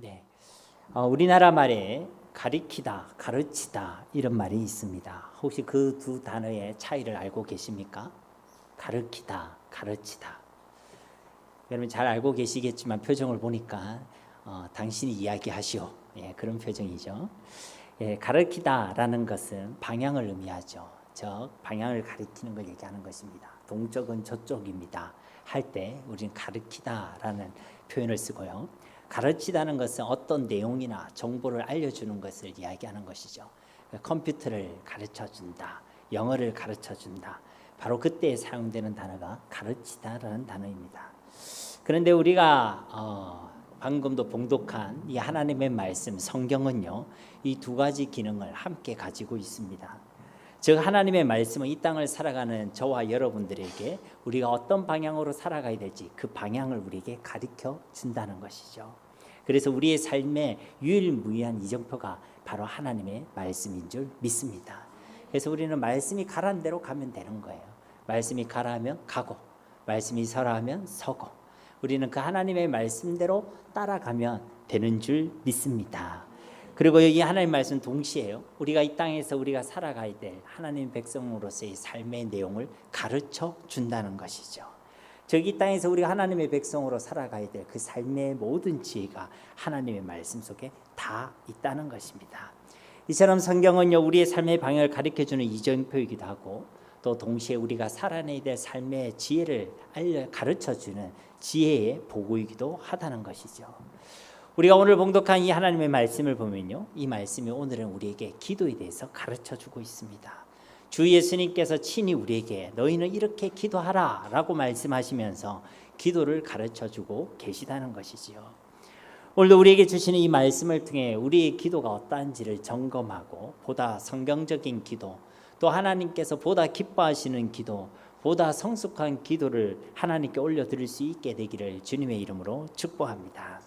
네. 우리나라 말에 가리키다, 가르치다 이런 말이 있습니다. 혹시 그 두 단어의 차이를 알고 계십니까? 가르키다, 가르치다. 여러분 잘 알고 계시겠지만 표정을 보니까 당신이 이야기하시오. 그런 표정이죠. 가르키다라는 것은 방향을 의미하죠. 즉 방향을 가리키는 걸 얘기하는 것입니다. 동쪽은 저쪽입니다 할 때 우리는 가르키다라는 표현을 쓰고요. 가르치다는 것은 어떤 내용이나 정보를 알려주는 것을 이야기하는 것이죠. 컴퓨터를 가르쳐준다, 영어를 가르쳐준다. 바로 그때 사용되는 단어가 가르치다라는 단어입니다. 그런데 우리가 방금도 봉독한 이 하나님의 말씀 성경은요, 이 두 가지 기능을 함께 가지고 있습니다. 즉 하나님의 말씀은 이 땅을 살아가는 저와 여러분들에게 우리가 어떤 방향으로 살아가야 될지 그 방향을 우리에게 가르쳐 준다는 것이죠. 그래서 우리의 삶의 유일무이한 이정표가 바로 하나님의 말씀인 줄 믿습니다. 그래서 우리는 말씀이 가라는 대로 가면 되는 거예요. 말씀이 가라 하면 가고, 말씀이 서라 하면 서고, 우리는 그 하나님의 말씀대로 따라가면 되는 줄 믿습니다. 그리고 이 하나님의 말씀 동시에요, 우리가 이 땅에서 우리가 살아가야 될 하나님 백성으로서의 삶의 내용을 가르쳐 준다는 것이죠. 즉 이 땅에서 우리가 하나님의 백성으로 살아가야 될 그 삶의 모든 지혜가 하나님의 말씀 속에 다 있다는 것입니다. 이처럼 성경은요, 우리의 삶의 방향을 가르쳐주는 이정표이기도 하고, 또 동시에 우리가 살아내야 될 삶의 지혜를 가르쳐주는 지혜의 보고이기도 하다는 것이죠. 우리가 오늘 봉독한 이 하나님의 말씀을 보면요, 이 말씀이 오늘은 우리에게 기도에 대해서 가르쳐주고 있습니다. 주 예수님께서 친히 우리에게 너희는 이렇게 기도하라 라고 말씀하시면서 기도를 가르쳐주고 계시다는 것이지요. 오늘도 우리에게 주시는 이 말씀을 통해 우리의 기도가 어떠한지를 점검하고 보다 성경적인 기도, 또 하나님께서 보다 기뻐하시는 기도, 보다 성숙한 기도를 하나님께 올려드릴 수 있게 되기를 주님의 이름으로 축복합니다.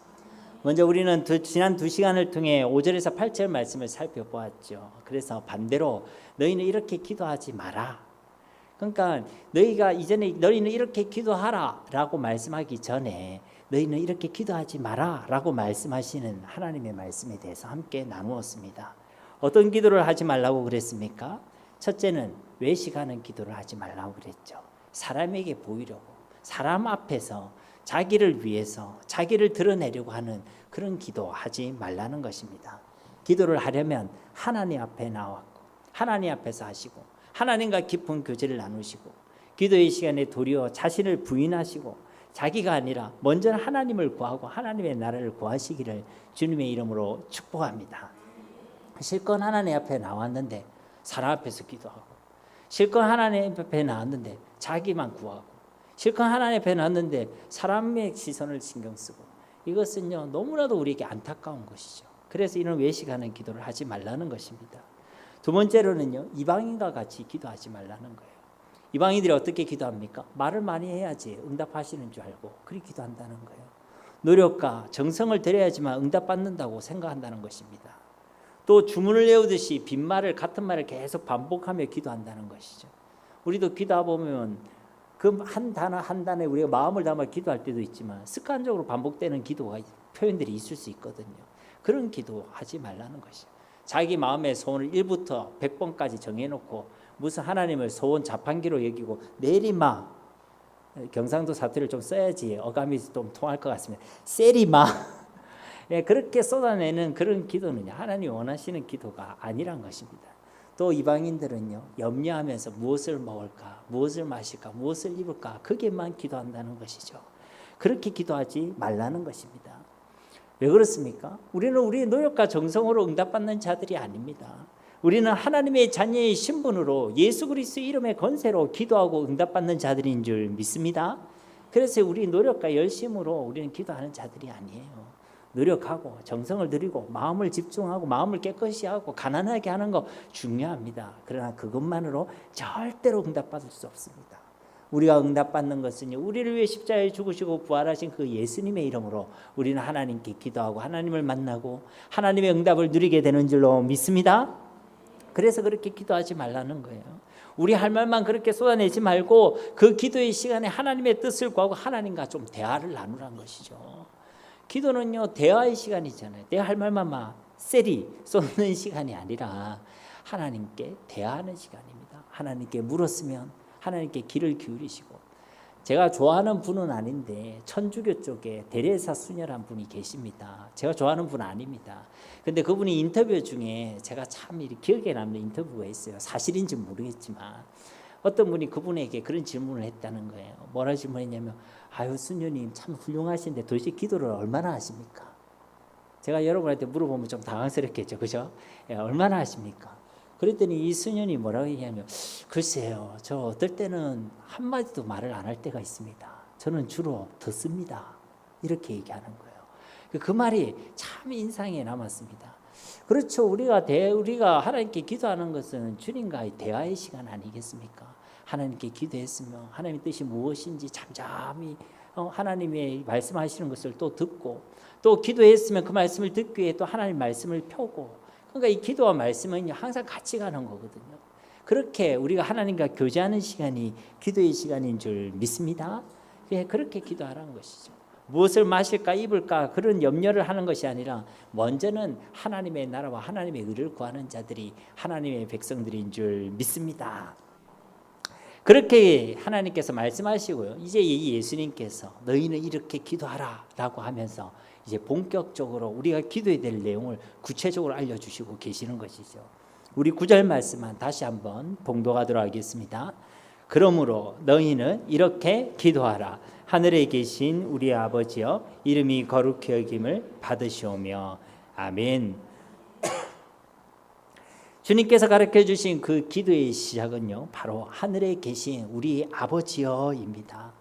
먼저 우리는 지난 2시간을 통해 5절에서 8절 말씀을 살펴보았죠. 그래서 반대로 너희는 이렇게 기도하지 마라. 그러니까 너희가 이전에 너희는 이렇게 기도하라 라고 말씀하기 전에 너희는 이렇게 기도하지 마라 라고 말씀하시는 하나님의 말씀에 대해서 함께 나누었습니다. 어떤 기도를 하지 말라고 그랬습니까? 첫째는 외식하는 기도를 하지 말라고 그랬죠. 사람에게 보이려고, 사람 앞에서 자기를 위해서 자기를 드러내려고 하는 그런 기도하지 말라는 것입니다. 기도를 하려면 하나님 앞에 나왔고 하나님 앞에서 하시고 하나님과 깊은 교제를 나누시고 기도의 시간에 도리어 자신을 부인하시고 자기가 아니라 먼저 하나님을 구하고 하나님의 나라를 구하시기를 주님의 이름으로 축복합니다. 실컷 하나님 앞에 나왔는데 사람 앞에서 기도하고, 실컷 하나님 앞에 나왔는데 자기만 구하고, 실컷 하나님 앞에 나왔는데 사람의 시선을 신경 쓰고, 이것은요 너무나도 우리에게 안타까운 것이죠. 그래서 이런 외식하는 기도를 하지 말라는 것입니다. 두 번째로는요, 이방인과 같이 기도하지 말라는 거예요. 이방인들이 어떻게 기도합니까? 말을 많이 해야지 응답하시는 줄 알고 그렇게 기도한다는 거예요. 노력과 정성을 들여야지만 응답받는다고 생각한다는 것입니다. 또 주문을 외우듯이 빈말을, 같은 말을 계속 반복하며 기도한다는 것이죠. 우리도 기도하 보면 그 한 단어 한 단어에 우리가 마음을 담아 기도할 때도 있지만 습관적으로 반복되는 기도가 표현들이 있을 수 있거든요. 그런 기도하지 말라는 것이죠. 자기 마음의 소원을 1부터 100번까지 정해놓고 무슨 하나님을 소원 자판기로 여기고 내리마, 경상도 사투리를 좀 써야지 어감이 좀 통할 것 같습니다. 세리마, 그렇게 쏟아내는 그런 기도는 하나님이 원하시는 기도가 아니란 것입니다. 또 이방인들은요, 염려하면서 무엇을 먹을까, 무엇을 마실까, 무엇을 입을까, 그게만 기도한다는 것이죠. 그렇게 기도하지 말라는 것입니다. 왜 그렇습니까? 우리는 우리의 노력과 정성으로 응답받는 자들이 아닙니다. 우리는 하나님의 자녀의 신분으로 예수 그리스도의 이름의 권세로 기도하고 응답받는 자들인 줄 믿습니다. 그래서 우리 노력과 열심으로 우리는 기도하는 자들이 아니에요. 노력하고 정성을 들이고 마음을 집중하고 마음을 깨끗이 하고 가난하게 하는 거 중요합니다. 그러나 그것만으로 절대로 응답받을 수 없습니다. 우리가 응답받는 것은 우리를 위해 십자가에 죽으시고 부활하신 그 예수님의 이름으로 우리는 하나님께 기도하고 하나님을 만나고 하나님의 응답을 누리게 되는 줄로 믿습니다. 그래서 그렇게 기도하지 말라는 거예요. 우리 할 말만 그렇게 쏟아내지 말고 그 기도의 시간에 하나님의 뜻을 구하고 하나님과 좀 대화를 나누라는 것이죠. 기도는요 대화의 시간이잖아요. 내 할 말만 막 세리 쏟는 시간이 아니라 하나님께 대화하는 시간입니다. 하나님께 물었으면 하나님께 귀를 기울이시고, 제가 좋아하는 분은 아닌데 천주교 쪽에 데레사 수녀란 분이 계십니다. 제가 좋아하는 분은 아닙니다. 근데 그분이 인터뷰 중에 제가 참 기억에 남는 인터뷰가 있어요. 사실인지 모르겠지만 어떤 분이 그분에게 그런 질문을 했다는 거예요. 뭐라 질문했냐면, 아유 수녀님 참 훌륭하신데 도대체 기도를 얼마나 하십니까? 제가 여러분한테 물어보면 좀 당황스럽겠죠, 그죠? 예, 얼마나 하십니까? 그랬더니 이 수녀이 뭐라고 얘기하냐면, 글쎄요, 저 어떨 때는 한마디도 말을 안 할 때가 있습니다. 저는 주로 듣습니다. 이렇게 얘기하는 거예요. 그 말이 참 인상에 남았습니다. 그렇죠. 우리가 하나님께 기도하는 것은 주님과의 대화의 시간 아니겠습니까? 하나님께 기도했으면 하나님의 뜻이 무엇인지 잠잠히 하나님의 말씀하시는 것을 또 듣고, 또 기도했으면 그 말씀을 듣기 위해 또 하나님 말씀을 펴고, 그러니까 이 기도와 말씀은 항상 같이 가는 거거든요. 그렇게 우리가 하나님과 교제하는 시간이 기도의 시간인 줄 믿습니다. 그렇게 기도하라는 것이죠. 무엇을 마실까 입을까 그런 염려를 하는 것이 아니라 먼저는 하나님의 나라와 하나님의 의를 구하는 자들이 하나님의 백성들인 줄 믿습니다. 그렇게 하나님께서 말씀하시고요. 이제 이 예수님께서 너희는 이렇게 기도하라 라고 하면서 이제 본격적으로 우리가 기도해야 될 내용을 구체적으로 알려주시고 계시는 것이죠. 우리 9절 말씀만 다시 한번 봉독하도록 하겠습니다. 그러므로 너희는 이렇게 기도하라. 하늘에 계신 우리 아버지여, 이름이 거룩히 여김을 받으시오며. 아멘. 주님께서 가르쳐 주신 그 기도의 시작은요, 바로 하늘에 계신 우리 아버지여입니다.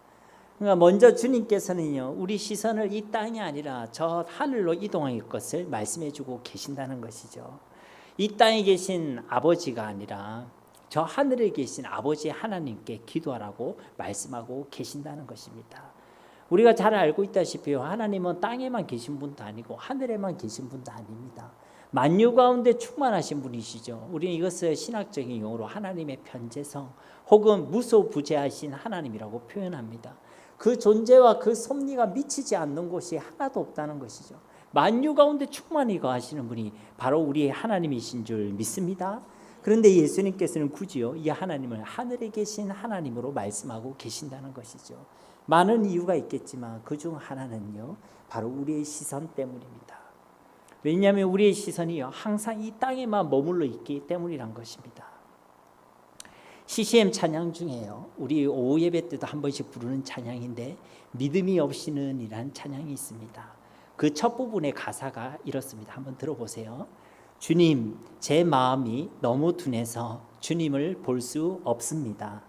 그러니까 먼저 주님께서는요, 우리 시선을 이 땅이 아니라 저 하늘로 이동할 것을 말씀해 주고 계신다는 것이죠. 이 땅에 계신 아버지가 아니라 저 하늘에 계신 아버지 하나님께 기도하라고 말씀하고 계신다는 것입니다. 우리가 잘 알고 있다시피 하나님은 땅에만 계신 분도 아니고 하늘에만 계신 분도 아닙니다. 만유 가운데 충만하신 분이시죠. 우리는 이것을 신학적인 용어로 하나님의 편재성 혹은 무소부재하신 하나님이라고 표현합니다. 그 존재와 그 섭리가 미치지 않는 곳이 하나도 없다는 것이죠. 만유 가운데 충만히 거하시는 분이 바로 우리의 하나님이신 줄 믿습니다. 그런데 예수님께서는 굳이요, 이 하나님을 하늘에 계신 하나님으로 말씀하고 계신다는 것이죠. 많은 이유가 있겠지만 그중 하나는요, 바로 우리의 시선 때문입니다. 왜냐하면 우리의 시선이요, 항상 이 땅에만 머물러 있기 때문이란 것입니다. CCM 찬양 중에요, 우리 오후 예배 때도 한 번씩 부르는 찬양인데 믿음이 없이는 이란 찬양이 있습니다. 그 첫 부분의 가사가 이렇습니다. 한번 들어보세요. 주님, 제 마음이 너무 둔해서 주님을 볼 수 없습니다.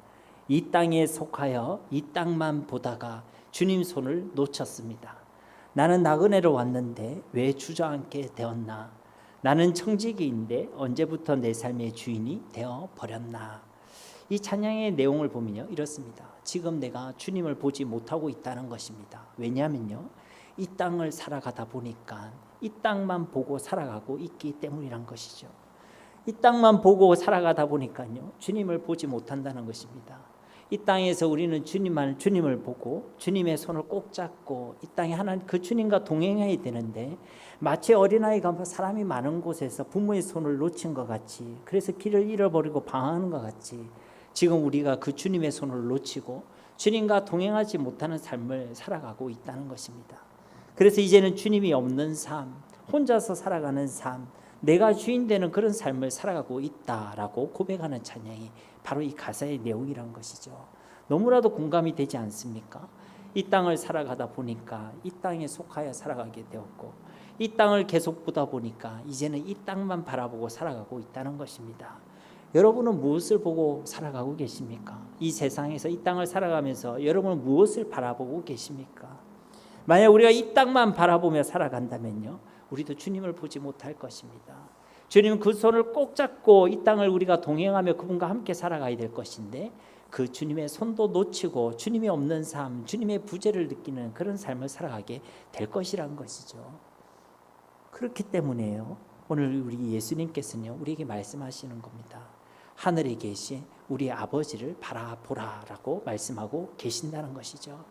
이 땅에 속하여 이 땅만 보다가 주님 손을 놓쳤습니다. 나는 나그네로 왔는데 왜 주저앉게 되었나? 나는 청지기인데 언제부터 내 삶의 주인이 되어 버렸나? 이 찬양의 내용을 보면요, 이렇습니다. 지금 내가 주님을 보지 못하고 있다는 것입니다. 왜냐하면요, 이 땅을 살아가다 보니까 이 땅만 보고 살아가고 있기 때문이란 것이죠. 이 땅만 보고 살아가다 보니까요, 주님을 보지 못한다는 것입니다. 이 땅에서 우리는 주님을 보고 주님의 손을 꼭 잡고 이 땅에 하나님 그 주님과 동행해야 되는데, 마치 어린아이가 사람이 많은 곳에서 부모의 손을 놓친 것 같이, 그래서 길을 잃어버리고 방황하는 것 같이 지금 우리가 그 주님의 손을 놓치고 주님과 동행하지 못하는 삶을 살아가고 있다는 것입니다. 그래서 이제는 주님이 없는 삶, 혼자서 살아가는 삶, 내가 주인 되는 그런 삶을 살아가고 있다라고 고백하는 찬양이 바로 이 가사의 내용이란 것이죠. 너무나도 공감이 되지 않습니까? 이 땅을 살아가다 보니까 이 땅에 속하여 살아가게 되었고, 이 땅을 계속 보다 보니까 이제는 이 땅만 바라보고 살아가고 있다는 것입니다. 여러분은 무엇을 보고 살아가고 계십니까? 이 세상에서 이 땅을 살아가면서 여러분은 무엇을 바라보고 계십니까? 만약 우리가 이 땅만 바라보며 살아간다면요, 우리도 주님을 보지 못할 것입니다. 주님은 그 손을 꼭 잡고 이 땅을 우리가 동행하며 그분과 함께 살아가야 될 것인데, 그 주님의 손도 놓치고 주님이 없는 삶, 주님의 부재를 느끼는 그런 삶을 살아가게 될 것이란 것이죠. 그렇기 때문에요, 오늘 우리 예수님께서는요, 우리에게 말씀하시는 겁니다. 하늘에 계신 우리 아버지를 바라보라라고 말씀하고 계신다는 것이죠.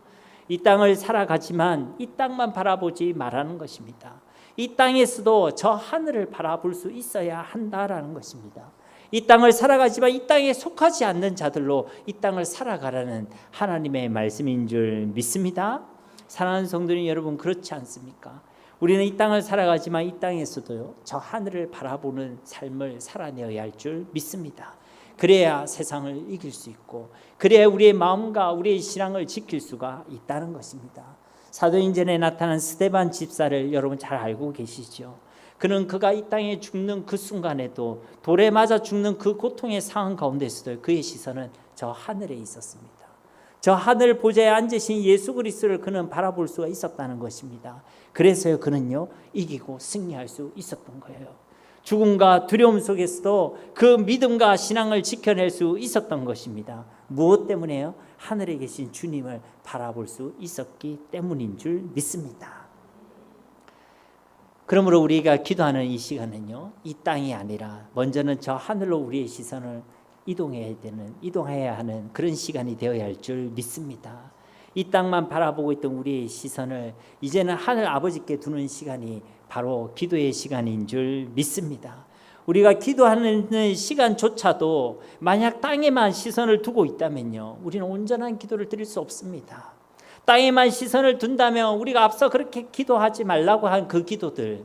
이 땅을 살아가지만 이 땅만 바라보지 말라는 것입니다. 이 땅에서도 저 하늘을 바라볼 수 있어야 한다라는 것입니다. 이 땅을 살아가지만 이 땅에 속하지 않는 자들로 이 땅을 살아가라는 하나님의 말씀인 줄 믿습니다. 사랑하는 성도님 여러분, 그렇지 않습니까? 우리는 이 땅을 살아가지만 이 땅에서도요, 저 하늘을 바라보는 삶을 살아내어야 할 줄 믿습니다. 그래야 세상을 이길 수 있고, 그래야 우리의 마음과 우리의 신앙을 지킬 수가 있다는 것입니다. 사도행전에 나타난 스데반 집사를 여러분 잘 알고 계시죠? 그가 이 땅에 죽는 그 순간에도, 돌에 맞아 죽는 그 고통의 상황 가운데서도 그의 시선은 저 하늘에 있었습니다. 저 하늘 보좌에 앉으신 예수 그리스도를 그는 바라볼 수가 있었다는 것입니다. 그래서요, 그는요 이기고 승리할 수 있었던 거예요. 죽음과 두려움 속에서도 그 믿음과 신앙을 지켜낼 수 있었던 것입니다. 무엇 때문에요? 하늘에 계신 주님을 바라볼 수 있었기 때문인 줄 믿습니다. 그러므로 우리가 기도하는 이 시간은요, 이 땅이 아니라 먼저는 저 하늘로 우리의 시선을 이동해야 하는 그런 시간이 되어야 할 줄 믿습니다. 이 땅만 바라보고 있던 우리의 시선을 이제는 하늘 아버지께 두는 시간이 바로 기도의 시간인 줄 믿습니다. 우리가 기도하는 시간조차도 만약 땅에만 시선을 두고 있다면요, 우리는 온전한 기도를 드릴 수 없습니다. 땅에만 시선을 둔다면 우리가 앞서 그렇게 기도하지 말라고 한 그 기도들,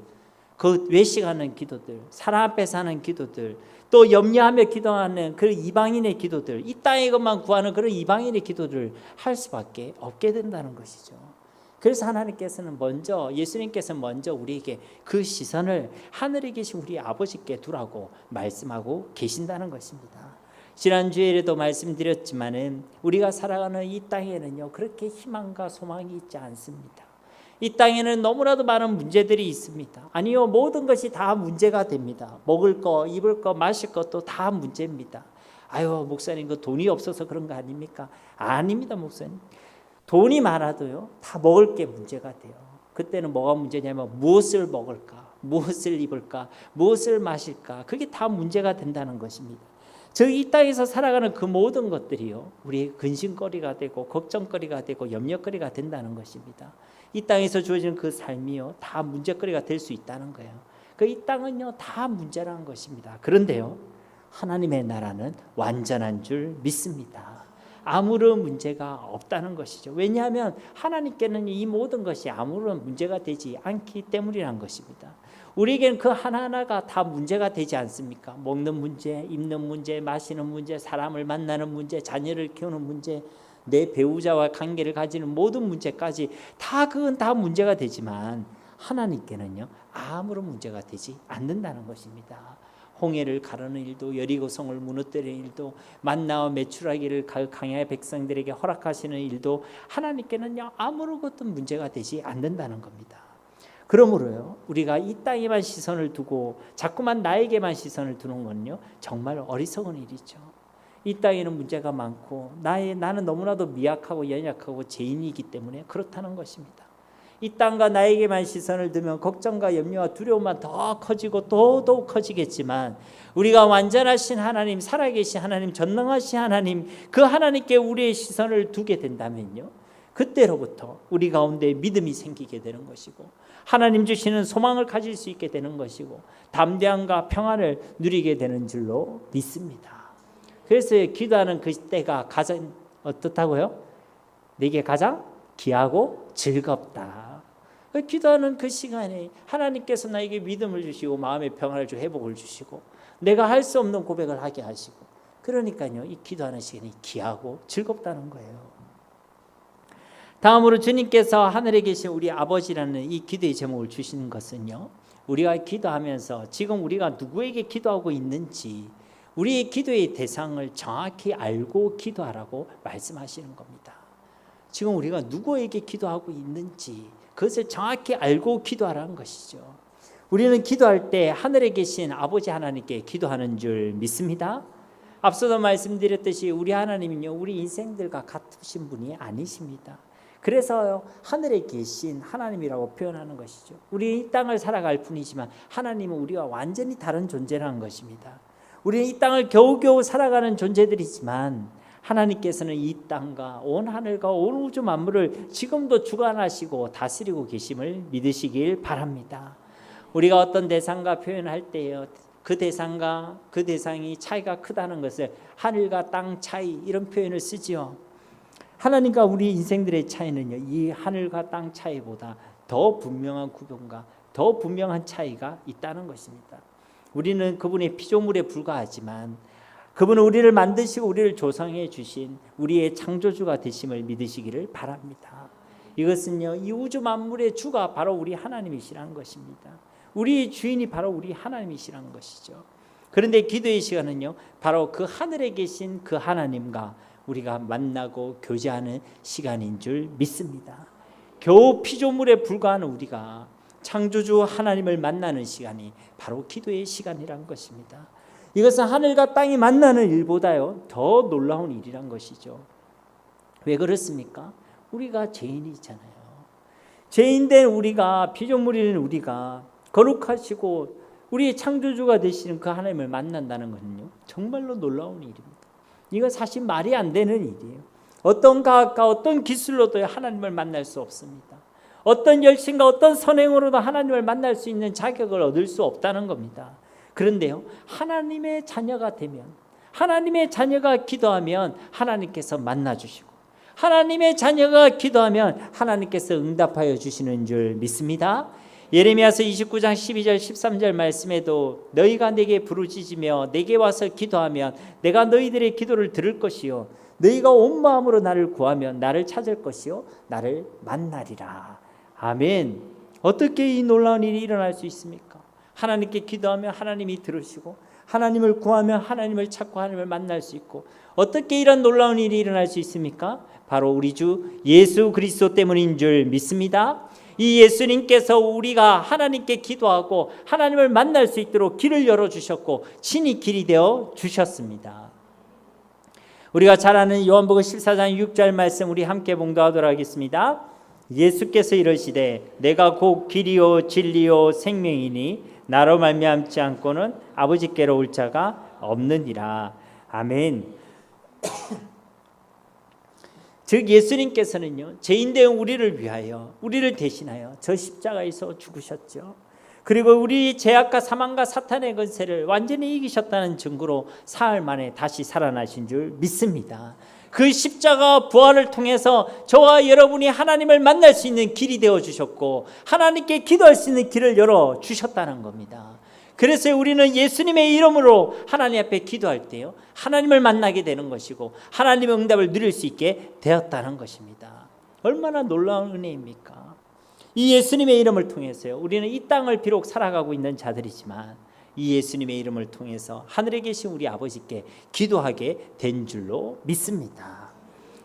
그 외식하는 기도들, 사람 앞에서 하는 기도들, 또 염려하며 기도하는 그 이방인의 기도들, 이 땅의 것만 구하는 그런 이방인의 기도들을 할 수밖에 없게 된다는 것이죠. 그래서 하나님께서는 예수님께서는 먼저 우리에게 그 시선을 하늘에 계신 우리 아버지께 두라고 말씀하고 계신다는 것입니다. 지난주에도 말씀드렸지만은 우리가 살아가는 이 땅에는요, 그렇게 희망과 소망이 있지 않습니다. 이 땅에는 너무나도 많은 문제들이 있습니다. 아니요, 모든 것이 다 문제가 됩니다. 먹을 거, 입을 거, 마실 것도 다 문제입니다. 아유, 목사님 그 돈이 없어서 그런 거 아닙니까? 아닙니다, 목사님. 돈이 많아도요, 다 먹을 게 문제가 돼요. 그때는 뭐가 문제냐면 무엇을 먹을까, 무엇을 입을까, 무엇을 마실까, 그게 다 문제가 된다는 것입니다. 이 땅에서 살아가는 그 모든 것들이요, 우리의 근심거리가 되고 걱정거리가 되고 염려거리가 된다는 것입니다. 이 땅에서 주어지는 그 삶이요, 다 문제거리가 될 수 있다는 거예요. 이 땅은요, 다 문제라는 것입니다. 그런데요, 하나님의 나라는 완전한 줄 믿습니다. 아무런 문제가 없다는 것이죠. 왜냐하면 하나님께는 이 모든 것이 아무런 문제가 되지 않기 때문이라는 것입니다. 우리에게는 그 하나하나가 다 문제가 되지 않습니까? 먹는 문제, 입는 문제, 마시는 문제, 사람을 만나는 문제, 자녀를 키우는 문제, 내 배우자와 관계를 가지는 모든 문제까지 그건 다 문제가 되지만 하나님께는요, 아무런 문제가 되지 않는다는 것입니다. 홍해를 가르는 일도, 여리고성을 무너뜨리는 일도, 만나와 메추라기를 강야의 백성들에게 허락하시는 일도 하나님께는요, 아무것도 문제가 되지 않는다는 겁니다. 그러므로요, 우리가 이 땅에만 시선을 두고 자꾸만 나에게만 시선을 두는 건요, 정말 어리석은 일이죠. 이 땅에는 문제가 많고 나는 너무나도 미약하고 연약하고 죄인이기 때문에 그렇다는 것입니다. 이 땅과 나에게만 시선을 두면 걱정과 염려와 두려움만 더 커지고 더더욱 커지겠지만, 우리가 완전하신 하나님, 살아계신 하나님, 전능하신 하나님, 그 하나님께 우리의 시선을 두게 된다면요, 그때로부터 우리 가운데 믿음이 생기게 되는 것이고, 하나님 주시는 소망을 가질 수 있게 되는 것이고, 담대함과 평안을 누리게 되는 줄로 믿습니다. 그래서 기도하는 그 때가 가장 어떻다고요? 내게 가장 귀하고 즐겁다. 기도하는 그 시간에 하나님께서 나에게 믿음을 주시고 마음의 평안을 주고 회복을 주시고 내가 할 수 없는 고백을 하게 하시고, 그러니까요, 이 기도하는 시간이 귀하고 즐겁다는 거예요. 다음으로 주님께서 하늘에 계신 우리 아버지라는 이 기도의 제목을 주시는 것은요, 우리가 기도하면서 지금 우리가 누구에게 기도하고 있는지, 우리의 기도의 대상을 정확히 알고 기도하라고 말씀하시는 겁니다. 지금 우리가 누구에게 기도하고 있는지 그것을 정확히 알고 기도하라는 것이죠. 우리는 기도할 때 하늘에 계신 아버지 하나님께 기도하는 줄 믿습니다. 앞서도 말씀드렸듯이 우리 하나님은요, 우리 인생들과 같으신 분이 아니십니다. 그래서 하늘에 계신 하나님이라고 표현하는 것이죠. 우리 이 땅을 살아갈 뿐이지만 하나님은 우리와 완전히 다른 존재라는 것입니다. 우리는 이 땅을 겨우겨우 살아가는 존재들이지만 하나님께서는 이 땅과 온 하늘과 온 우주 만물을 지금도 주관하시고 다스리고 계심을 믿으시길 바랍니다. 우리가 어떤 대상과 표현할 때요, 그 대상과 그 대상이 차이가 크다는 것을 하늘과 땅 차이 이런 표현을 쓰지요. 하나님과 우리 인생들의 차이는요, 이 하늘과 땅 차이보다 더 분명한 구분과 더 분명한 차이가 있다는 것입니다. 우리는 그분의 피조물에 불과하지만 그분은 우리를 만드시고 우리를 조성해 주신 우리의 창조주가 되심을 믿으시기를 바랍니다. 이것은요, 이 우주 만물의 주가 바로 우리 하나님이시라는 것입니다. 우리의 주인이 바로 우리 하나님이시라는 것이죠. 그런데 기도의 시간은요, 바로 그 하늘에 계신 그 하나님과 우리가 만나고 교제하는 시간인 줄 믿습니다. 겨우 피조물에 불과한 우리가 창조주 하나님을 만나는 시간이 바로 기도의 시간이란 것입니다. 이것은 하늘과 땅이 만나는 일보다요 더 놀라운 일이란 것이죠. 왜 그렇습니까? 우리가 죄인이잖아요. 죄인된 우리가, 피조물인 우리가 거룩하시고 우리의 창조주가 되시는 그 하나님을 만난다는 것은요 정말로 놀라운 일입니다. 이건 사실 말이 안 되는 일이에요. 어떤 과학과 어떤 기술로도 하나님을 만날 수 없습니다. 어떤 열심과 어떤 선행으로도 하나님을 만날 수 있는 자격을 얻을 수 없다는 겁니다. 그런데요, 하나님의 자녀가 되면, 하나님의 자녀가 기도하면 하나님께서 만나주시고, 하나님의 자녀가 기도하면 하나님께서 응답하여 주시는 줄 믿습니다. 예레미야서 29장 12절 13절 말씀에도 너희가 내게 부르짖으며 내게 와서 기도하면 내가 너희들의 기도를 들을 것이요 너희가 온 마음으로 나를 구하면 나를 찾을 것이요 나를 만나리라. 아멘. 어떻게 이 놀라운 일이 일어날 수 있습니까? 하나님께 기도하면 하나님이 들으시고 하나님을 구하면 하나님을 찾고 하나님을 만날 수 있고, 어떻게 이런 놀라운 일이 일어날 수 있습니까? 바로 우리 주 예수 그리스도 때문인 줄 믿습니다. 이 예수님께서 우리가 하나님께 기도하고 하나님을 만날 수 있도록 길을 열어주셨고 친히 길이 되어 주셨습니다. 우리가 잘 아는 요한복음 14장 6절 말씀 우리 함께 봉독하도록 하겠습니다. 예수께서 이르시되 내가 곧 길이요 진리요 생명이니 나로 말미암지 않고는 아버지께로 올 자가 없느니라. 아멘. 즉 예수님께서는요 죄인된 우리를 위하여, 우리를 대신하여 저 십자가에서 죽으셨죠. 그리고 우리 죄악과 사망과 사탄의 권세를 완전히 이기셨다는 증거로 사흘 만에 다시 살아나신 줄 믿습니다. 그 십자가 부활을 통해서 저와 여러분이 하나님을 만날 수 있는 길이 되어 주셨고 하나님께 기도할 수 있는 길을 열어 주셨다는 겁니다. 그래서 우리는 예수님의 이름으로 하나님 앞에 기도할 때요 하나님을 만나게 되는 것이고 하나님의 응답을 누릴 수 있게 되었다는 것입니다. 얼마나 놀라운 은혜입니까? 이 예수님의 이름을 통해서요 우리는 이 땅을 비록 살아가고 있는 자들이지만 이 예수님의 이름을 통해서 하늘에 계신 우리 아버지께 기도하게 된 줄로 믿습니다.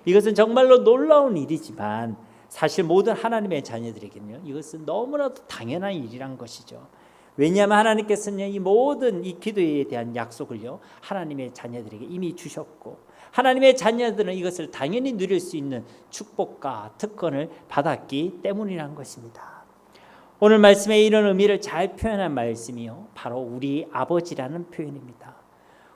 이것은 정말로 놀라운 일이지만 사실 모든 하나님의 자녀들에게는요 이것은 너무나도 당연한 일이란 것이죠. 왜냐하면 하나님께서는 이 모든 이 기도에 대한 약속을요 하나님의 자녀들에게 이미 주셨고 하나님의 자녀들은 이것을 당연히 누릴 수 있는 축복과 특권을 받았기 때문이란 것입니다. 오늘 말씀에 이런 의미를 잘 표현한 말씀이요 바로 우리 아버지라는 표현입니다.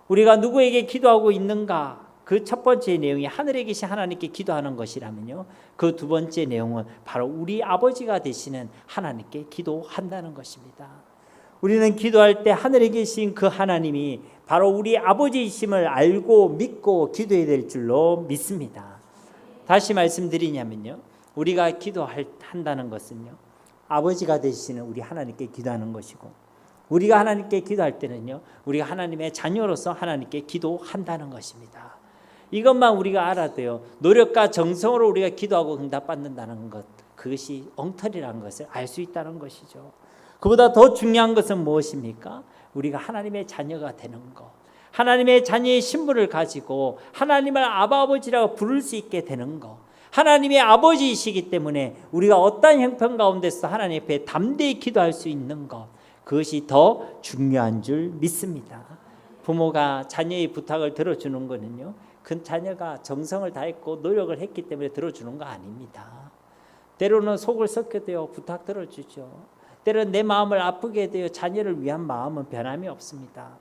우리가 누구에게 기도하고 있는가, 그 첫 번째 내용이 하늘에 계신 하나님께 기도하는 것이라면요 그 두 번째 내용은 바로 우리 아버지가 되시는 하나님께 기도한다는 것입니다. 우리는 기도할 때 하늘에 계신 그 하나님이 바로 우리 아버지이심을 알고 믿고 기도해야 될 줄로 믿습니다. 다시 말씀드리냐면요 우리가 기도한다는 것은요 아버지가 되시는 우리 하나님께 기도하는 것이고, 우리가 하나님께 기도할 때는요 우리가 하나님의 자녀로서 하나님께 기도한다는 것입니다. 이것만 우리가 알아도요 노력과 정성으로 우리가 기도하고 응답받는다는 것, 그것이 엉터리라는 것을 알 수 있다는 것이죠. 그보다 더 중요한 것은 무엇입니까? 우리가 하나님의 자녀가 되는 것, 하나님의 자녀의 신분을 가지고 하나님을 아버지라고 부를 수 있게 되는 것, 하나님의 아버지이시기 때문에 우리가 어떠한 형편 가운데서 하나님 앞에 담대히 기도할 수 있는 것, 그것이 더 중요한 줄 믿습니다. 부모가 자녀의 부탁을 들어주는 것은요 그 자녀가 정성을 다했고 노력을 했기 때문에 들어주는 거 아닙니다. 때로는 속을 썩게도요 부탁 들어주죠. 때로는 내 마음을 아프게 되어 자녀를 위한 마음은 변함이 없습니다.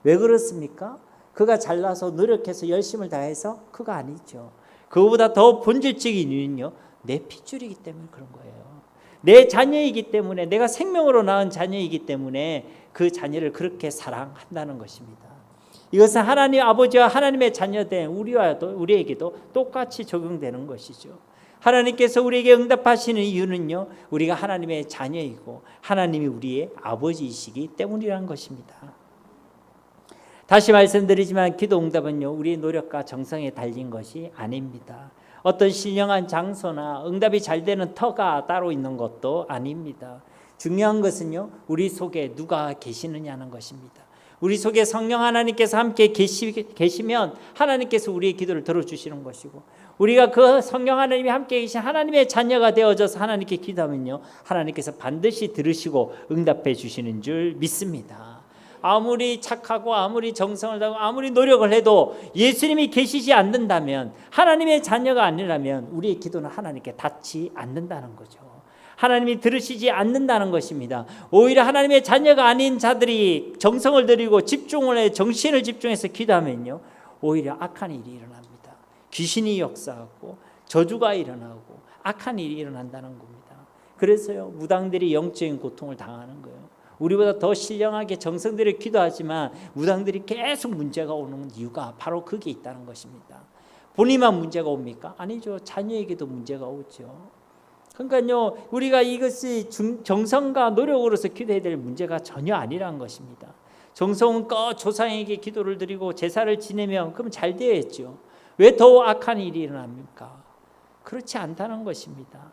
왜 그렇습니까? 그가 잘나서 노력해서 열심을 다해서? 그가 아니죠. 그거보다 더 본질적인 이유는요, 내 핏줄이기 때문에 그런 거예요. 내 자녀이기 때문에, 내가 생명으로 낳은 자녀이기 때문에 그 자녀를 그렇게 사랑한다는 것입니다. 이것은 하나님 아버지와 하나님의 자녀된 우리에게도 똑같이 적용되는 것이죠. 하나님께서 우리에게 응답하시는 이유는요, 우리가 하나님의 자녀이고 하나님이 우리의 아버지이시기 때문이라는 것입니다. 다시 말씀드리지만 기도 응답은요, 우리의 노력과 정성에 달린 것이 아닙니다. 어떤 신령한 장소나 응답이 잘 되는 터가 따로 있는 것도 아닙니다. 중요한 것은요, 우리 속에 누가 계시느냐는 것입니다. 우리 속에 성령 하나님께서 함께 계시면 하나님께서 우리의 기도를 들어주시는 것이고, 우리가 그 성령 하나님이 함께 계신 하나님의 자녀가 되어져서 하나님께 기도하면요, 하나님께서 반드시 들으시고 응답해 주시는 줄 믿습니다. 아무리 착하고 아무리 정성을 다하고 아무리 노력을 해도 예수님이 계시지 않는다면, 하나님의 자녀가 아니라면 우리의 기도는 하나님께 닿지 않는다는 거죠. 하나님이 들으시지 않는다는 것입니다. 오히려 하나님의 자녀가 아닌 자들이 정성을 들이고 집중을 해 정신을 집중해서 기도하면요, 오히려 악한 일이 일어납니다. 귀신이 역사하고 저주가 일어나고 악한 일이 일어난다는 겁니다. 그래서요, 무당들이 영적인 고통을 당하는 거예요. 우리보다 더 신령하게 정성 들여 기도하지만 무당들이 계속 문제가 오는 이유가 바로 거기에 있다는 것입니다. 본인만 문제가 옵니까? 아니죠. 자녀에게도 문제가 오죠. 그러니까요, 우리가 이것이 정성과 노력으로서 기도해야 될 문제가 전혀 아니라는 것입니다. 정성껏 조상에게 기도를 드리고 제사를 지내면 그럼 잘 되어야죠. 왜 더 악한 일이 일어납니까? 그렇지 않다는 것입니다.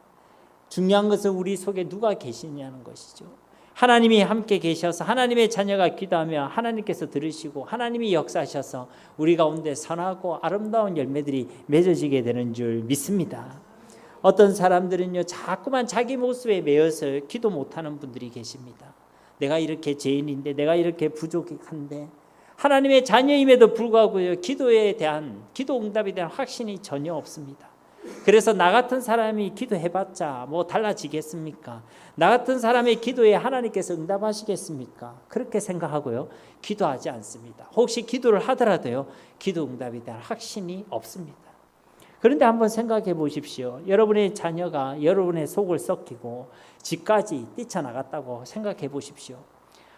중요한 것은 우리 속에 누가 계시냐는 것이죠. 하나님이 함께 계셔서 하나님의 자녀가 기도하며 하나님께서 들으시고 하나님이 역사하셔서 우리 가운데 선하고 아름다운 열매들이 맺어지게 되는 줄 믿습니다. 어떤 사람들은요, 자꾸만 자기 모습에 매여서 기도 못하는 분들이 계십니다. 내가 이렇게 죄인인데, 내가 이렇게 부족한데, 하나님의 자녀임에도 불구하고 기도에 대한, 기도 응답에 대한 확신이 전혀 없습니다. 그래서 나 같은 사람이 기도해봤자 뭐 달라지겠습니까? 나 같은 사람의 기도에 하나님께서 응답하시겠습니까? 그렇게 생각하고요, 기도하지 않습니다. 혹시 기도를 하더라도요, 기도 응답에 대한 확신이 없습니다. 그런데 한번 생각해 보십시오. 여러분의 자녀가 여러분의 속을 썩히고 집까지 뛰쳐나갔다고 생각해 보십시오.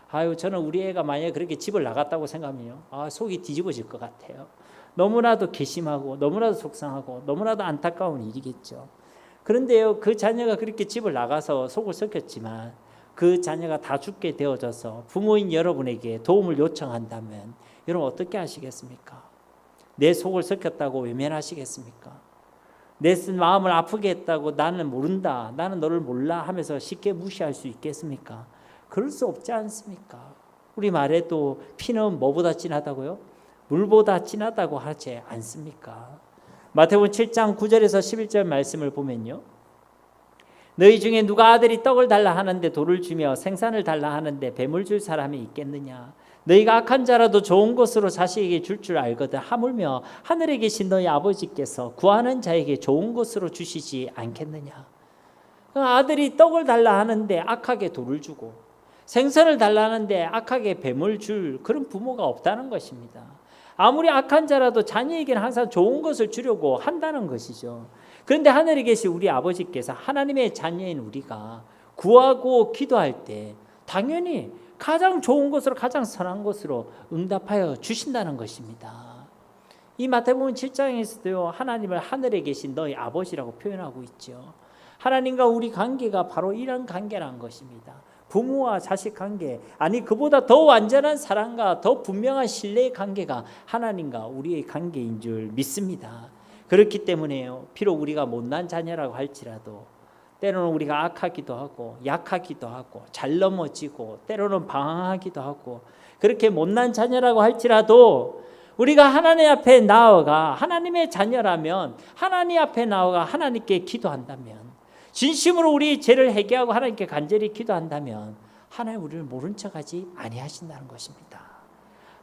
아유, 저는 우리 애가 만약에 그렇게 집을 나갔다고 생각하면요, 속이 뒤집어질 것 같아요. 너무나도 괘씸하고 너무나도 속상하고 너무나도 안타까운 일이겠죠. 그런데요, 그 자녀가 그렇게 집을 나가서 속을 썩혔지만 그 자녀가 다 죽게 되어져서 부모인 여러분에게 도움을 요청한다면 여러분 어떻게 하시겠습니까? 내 속을 썩혔다고 외면하시겠습니까? 내 마음을 아프게 했다고 나는 모른다, 나는 너를 몰라 하면서 쉽게 무시할 수 있겠습니까? 그럴 수 없지 않습니까? 우리 말에도 피는 뭐보다 진하다고요? 물보다 진하다고 하지 않습니까? 마태복음 7장 9절에서 11절 말씀을 보면요, 너희 중에 누가 아들이 떡을 달라 하는데 돌을 주며 생선을 달라 하는데 뱀을 줄 사람이 있겠느냐? 너희가 악한 자라도 좋은 것으로 자식에게 줄 줄 알거든 하물며 하늘에 계신 너희 아버지께서 구하는 자에게 좋은 것으로 주시지 않겠느냐? 아들이 떡을 달라 하는데 악하게 돌을 주고 생선을 달라 하는데 악하게 뱀을 줄 그런 부모가 없다는 것입니다. 아무리 악한 자라도 자녀에게는 항상 좋은 것을 주려고 한다는 것이죠. 그런데 하늘에 계신 우리 아버지께서 하나님의 자녀인 우리가 구하고 기도할 때 당연히 가장 좋은 것으로, 가장 선한 것으로 응답하여 주신다는 것입니다. 이 마태복음 7장에서도요, 하나님을 하늘에 계신 너희 아버지라고 표현하고 있죠. 하나님과 우리 관계가 바로 이런 관계라는 것입니다. 부모와 자식 관계, 아니 그보다 더 완전한 사랑과 더 분명한 신뢰의 관계가 하나님과 우리의 관계인 줄 믿습니다. 그렇기 때문에요, 비록 우리가 못난 자녀라고 할지라도 때로는 우리가 악하기도 하고 약하기도 하고 잘 넘어지고 때로는 방황하기도 하고 그렇게 못난 자녀라고 할지라도 우리가 하나님 앞에 나아가 하나님의 자녀라면 하나님 앞에 나아가 하나님께 기도한다면, 진심으로 우리 죄를 회개하고 하나님께 간절히 기도한다면 하나님 우리를 모른 척하지 아니하신다는 것입니다.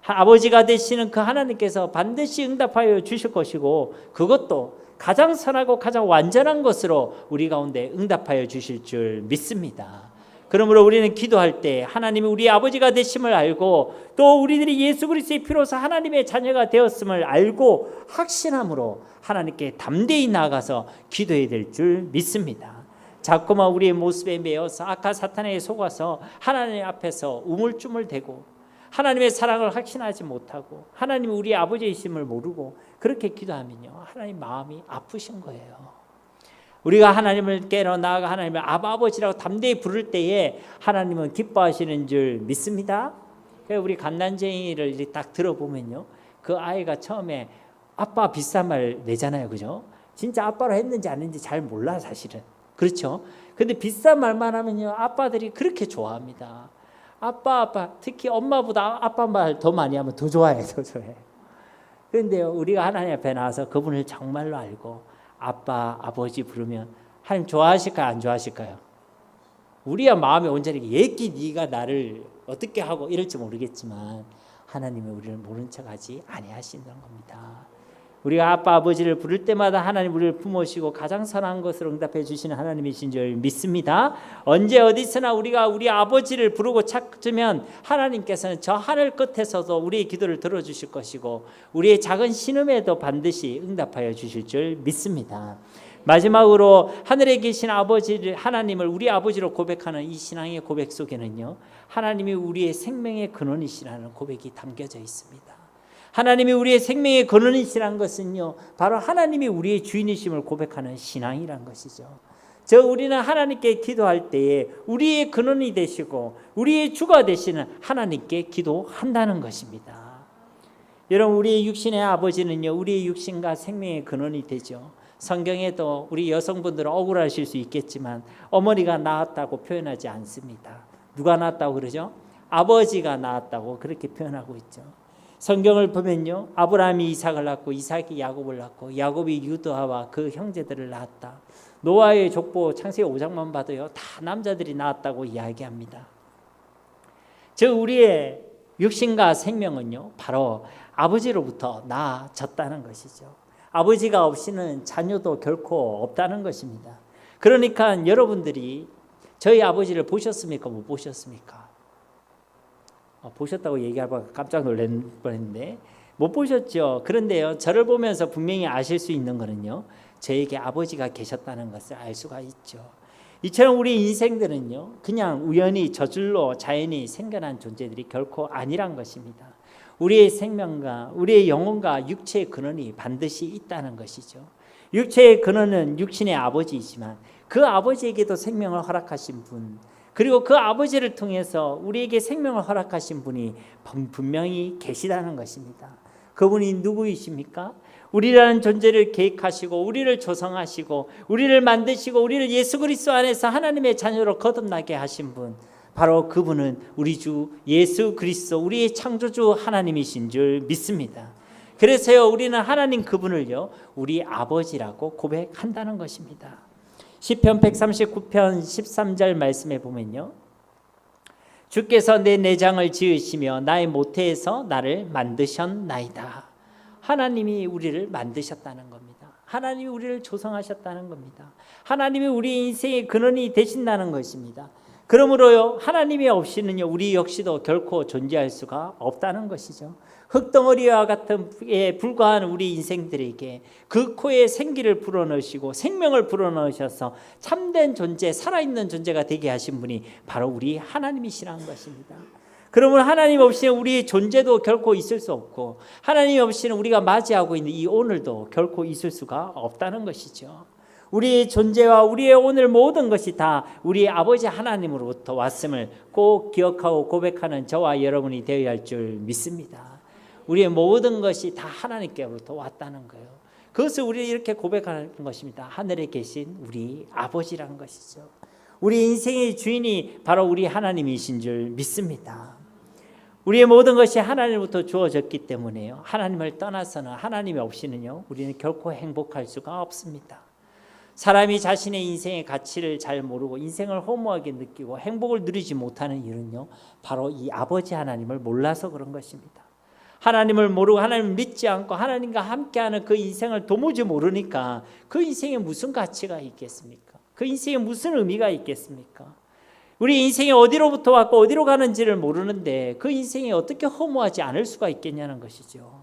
아버지가 되시는 그 하나님께서 반드시 응답하여 주실 것이고 그것도 가장 선하고 가장 완전한 것으로 우리 가운데 응답하여 주실 줄 믿습니다. 그러므로 우리는 기도할 때 하나님이 우리 아버지가 되심을 알고 또 우리들이 예수 그리스도의 피로서 하나님의 자녀가 되었음을 알고 확신함으로 하나님께 담대히 나아가서 기도해야 될 줄 믿습니다. 자꾸만 우리의 모습에 매여서 악한 사탄에게 속아서 하나님 앞에서 우물쭈물대고 하나님의 사랑을 확신하지 못하고 하나님이 우리 아버지이심을 모르고 그렇게 기도하면요, 하나님 마음이 아프신 거예요. 우리가 하나님을 깨러 나아가 하나님을 아버지라고 담대히 부를 때에 하나님은 기뻐하시는 줄 믿습니다. 우리 갓난쟁이를 딱 들어보면요, 그 아이가 처음에 아빠 비싼 말 내잖아요, 그죠? 진짜 아빠로 했는지 안 했는지 잘 몰라 사실은. 그렇죠? 근데 비싼 말만 하면요, 아빠들이 그렇게 좋아합니다. 아빠 특히 엄마보다 아빠 말 더 많이 하면 더 좋아해, 더 좋아해. 그런데요, 우리가 하나님 앞에 나와서 그분을 정말로 알고 아빠, 아버지 부르면 하나님 좋아하실까요, 안 좋아하실까요? 우리야 마음이 온전히 얘기 네가 나를 어떻게 하고 이럴지 모르겠지만 하나님은 우리를 모른 척하지 아니하신다는 겁니다. 우리가 아빠, 아버지를 부를 때마다 하나님 우리를 품으시고 가장 선한 것으로 응답해 주시는 하나님이신 줄 믿습니다. 언제 어디서나 우리가 우리 아버지를 부르고 찾으면 하나님께서는 저 하늘 끝에서도 우리의 기도를 들어주실 것이고 우리의 작은 신음에도 반드시 응답하여 주실 줄 믿습니다. 마지막으로 하늘에 계신 아버지를, 하나님을 우리 아버지로 고백하는 이 신앙의 고백 속에는요, 하나님이 우리의 생명의 근원이시라는 고백이 담겨져 있습니다. 하나님이 우리의 생명의 근원이시라는 것은요, 바로 하나님이 우리의 주인이심을 고백하는 신앙이란 것이죠. 우리는 하나님께 기도할 때에 우리의 근원이 되시고 우리의 주가 되시는 하나님께 기도한다는 것입니다. 여러분, 우리의 육신의 아버지는요, 우리의 육신과 생명의 근원이 되죠. 성경에도 우리 여성분들은 억울하실 수 있겠지만 어머니가 낳았다고 표현하지 않습니다. 누가 낳았다고 그러죠? 아버지가 낳았다고 그렇게 표현하고 있죠. 성경을 보면요, 아브라함이 이삭을 낳고 이삭이 야곱을 낳고 야곱이 유다와 그 형제들을 낳았다. 노아의 족보 창세기 5장만 봐도요, 다 남자들이 낳았다고 이야기합니다. 우리의 육신과 생명은요, 바로 아버지로부터 나아졌다는 것이죠. 아버지가 없이는 자녀도 결코 없다는 것입니다. 그러니까 여러분들이 저희 아버지를 보셨습니까? 못 보셨습니까? 보셨다고 얘기하고 깜짝 놀랄 뻔했는데 못 보셨죠. 그런데요, 저를 보면서 분명히 아실 수 있는 거는요, 저에게 아버지가 계셨다는 것을 알 수가 있죠. 이처럼 우리 인생들은요, 그냥 우연히 저절로 자연히 생겨난 존재들이 결코 아니란 것입니다. 우리의 생명과 우리의 영혼과 육체의 근원이 반드시 있다는 것이죠. 육체의 근원은 육신의 아버지이지만 그 아버지에게도 생명을 허락하신 분, 그리고 그 아버지를 통해서 우리에게 생명을 허락하신 분이 분명히 계시다는 것입니다. 그분이 누구이십니까? 우리라는 존재를 계획하시고 우리를 조성하시고 우리를 만드시고 우리를 예수 그리스도 안에서 하나님의 자녀로 거듭나게 하신 분, 바로 그분은 우리 주 예수 그리스도, 우리의 창조주 하나님이신 줄 믿습니다. 그래서요, 우리는 하나님 그분을요, 우리 아버지라고 고백한다는 것입니다. 시편 139편 13절 말씀에 보면요, 주께서 내 내장을 지으시며 나의 모태에서 나를 만드셨나이다. 하나님이 우리를 만드셨다는 겁니다. 하나님이 우리를 조성하셨다는 겁니다. 하나님이 우리 인생의 근원이 되신다는 것입니다. 그러므로요, 하나님이 없이는요, 우리 역시도 결코 존재할 수가 없다는 것이죠. 흙덩어리와 같은 에 불과한 우리 인생들에게 그 코에 생기를 불어넣으시고 생명을 불어넣으셔서 참된 존재, 살아있는 존재가 되게 하신 분이 바로 우리 하나님이시라는 것입니다. 그러면 하나님 없이는 우리의 존재도 결코 있을 수 없고 하나님 없이는 우리가 맞이하고 있는 이 오늘도 결코 있을 수가 없다는 것이죠. 우리의 존재와 우리의 오늘 모든 것이 다 우리 아버지 하나님으로부터 왔음을 꼭 기억하고 고백하는 저와 여러분이 되어야 할 줄 믿습니다. 우리의 모든 것이 다 하나님께로부터 왔다는 거예요. 그것을 우리 이렇게 고백하는 것입니다. 하늘에 계신 우리 아버지라는 것이죠. 우리 인생의 주인이 바로 우리 하나님이신 줄 믿습니다. 우리의 모든 것이 하나님으로부터 주어졌기 때문에요, 하나님을 떠나서는, 하나님이 없이는요, 우리는 결코 행복할 수가 없습니다. 사람이 자신의 인생의 가치를 잘 모르고 인생을 허무하게 느끼고 행복을 누리지 못하는 이유는요, 바로 이 아버지 하나님을 몰라서 그런 것입니다. 하나님을 모르고 하나님을 믿지 않고 하나님과 함께하는 그 인생을 도무지 모르니까 그 인생에 무슨 가치가 있겠습니까? 그 인생에 무슨 의미가 있겠습니까? 우리 인생이 어디로부터 왔고 어디로 가는지를 모르는데 그 인생이 어떻게 허무하지 않을 수가 있겠냐는 것이죠.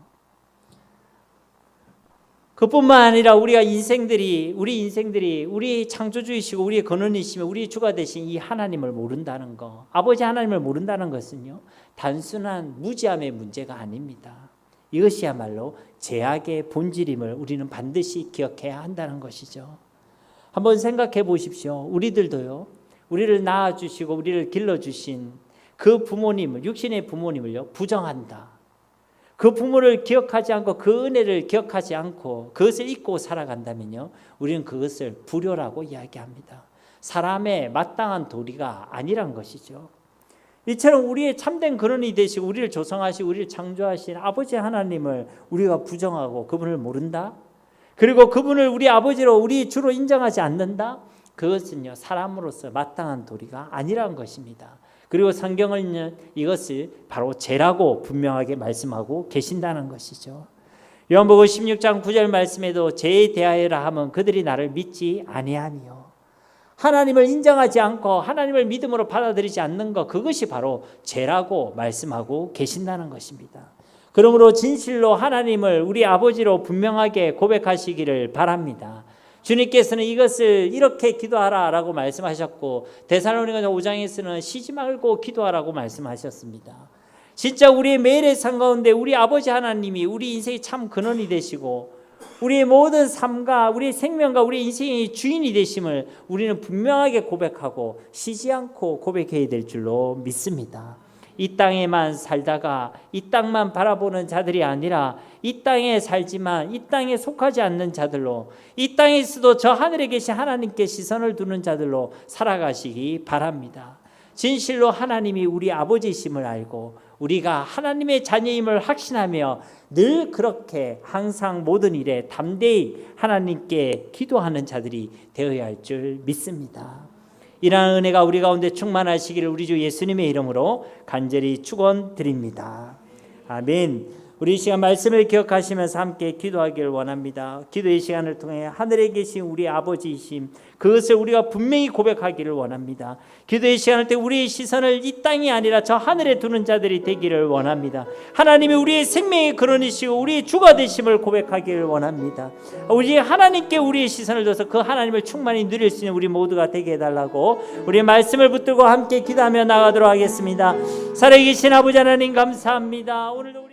그뿐만 아니라 우리 인생들이 우리 창조주이시고 우리의 근원이시며 우리의 주가 되신 이 하나님을 모른다는 거, 아버지 하나님을 모른다는 것은요, 단순한 무지함의 문제가 아닙니다. 이것이야말로 죄악의 본질임을 우리는 반드시 기억해야 한다는 것이죠. 한번 생각해 보십시오. 우리들도요, 우리를 낳아주시고 우리를 길러주신 그 부모님을, 육신의 부모님을요, 부정한다. 그 부모를 기억하지 않고 그 은혜를 기억하지 않고 그것을 잊고 살아간다면요, 우리는 그것을 불효라고 이야기합니다. 사람의 마땅한 도리가 아니란 것이죠. 이처럼 우리의 참된 근원이 되시고 우리를 조성하시고 우리를 창조하신 아버지 하나님을 우리가 부정하고 그분을 모른다, 그리고 그분을 우리 아버지로 우리 주로 인정하지 않는다, 그것은요, 사람으로서 마땅한 도리가 아니란 것입니다. 그리고 성경은 이것을 바로 죄라고 분명하게 말씀하고 계신다는 것이죠. 요한복음 16장 9절 말씀에도 죄에 대하여라 하면 그들이 나를 믿지 아니하니요. 하나님을 인정하지 않고 하나님을 믿음으로 받아들이지 않는 것, 그것이 바로 죄라고 말씀하고 계신다는 것입니다. 그러므로 진실로 하나님을 우리 아버지로 분명하게 고백하시기를 바랍니다. 주님께서는 이것을 이렇게 기도하라라고 말씀하셨고, 데살로니가서 5장에서는 쉬지 말고 기도하라고 말씀하셨습니다. 진짜 우리의 매일의 삶 가운데 우리 아버지 하나님이 우리 인생의 참 근원이 되시고 우리의 모든 삶과 우리의 생명과 우리의 인생의 주인이 되심을 우리는 분명하게 고백하고 쉬지 않고 고백해야 될 줄로 믿습니다. 이 땅에만 살다가 이 땅만 바라보는 자들이 아니라 이 땅에 살지만 이 땅에 속하지 않는 자들로, 이 땅에서도 저 하늘에 계신 하나님께 시선을 두는 자들로 살아가시기 바랍니다. 진실로 하나님이 우리 아버지이심을 알고 우리가 하나님의 자녀임을 확신하며 늘 그렇게 항상 모든 일에 담대히 하나님께 기도하는 자들이 되어야 할 줄 믿습니다. 이러한 은혜가 우리 가운데 충만하시기를 우리 주 예수님의 이름으로 간절히 축원드립니다. 아멘. 우리 이 시간 말씀을 기억하시면서 함께 기도하기를 원합니다. 기도의 시간을 통해 하늘에 계신 우리 아버지이심, 그것을 우리가 분명히 고백하기를 원합니다. 기도의 시간을 통해 우리의 시선을 이 땅이 아니라 저 하늘에 두는 자들이 되기를 원합니다. 하나님이 우리의 생명의 근원이시고 우리의 주가 되심을 고백하기를 원합니다. 우리 하나님께 우리의 시선을 둬서 그 하나님을 충만히 누릴 수 있는 우리 모두가 되게 해달라고 우리의 말씀을 붙들고 함께 기도하며 나가도록 하겠습니다. 살아계신 아버지 하나님 감사합니다. 오늘도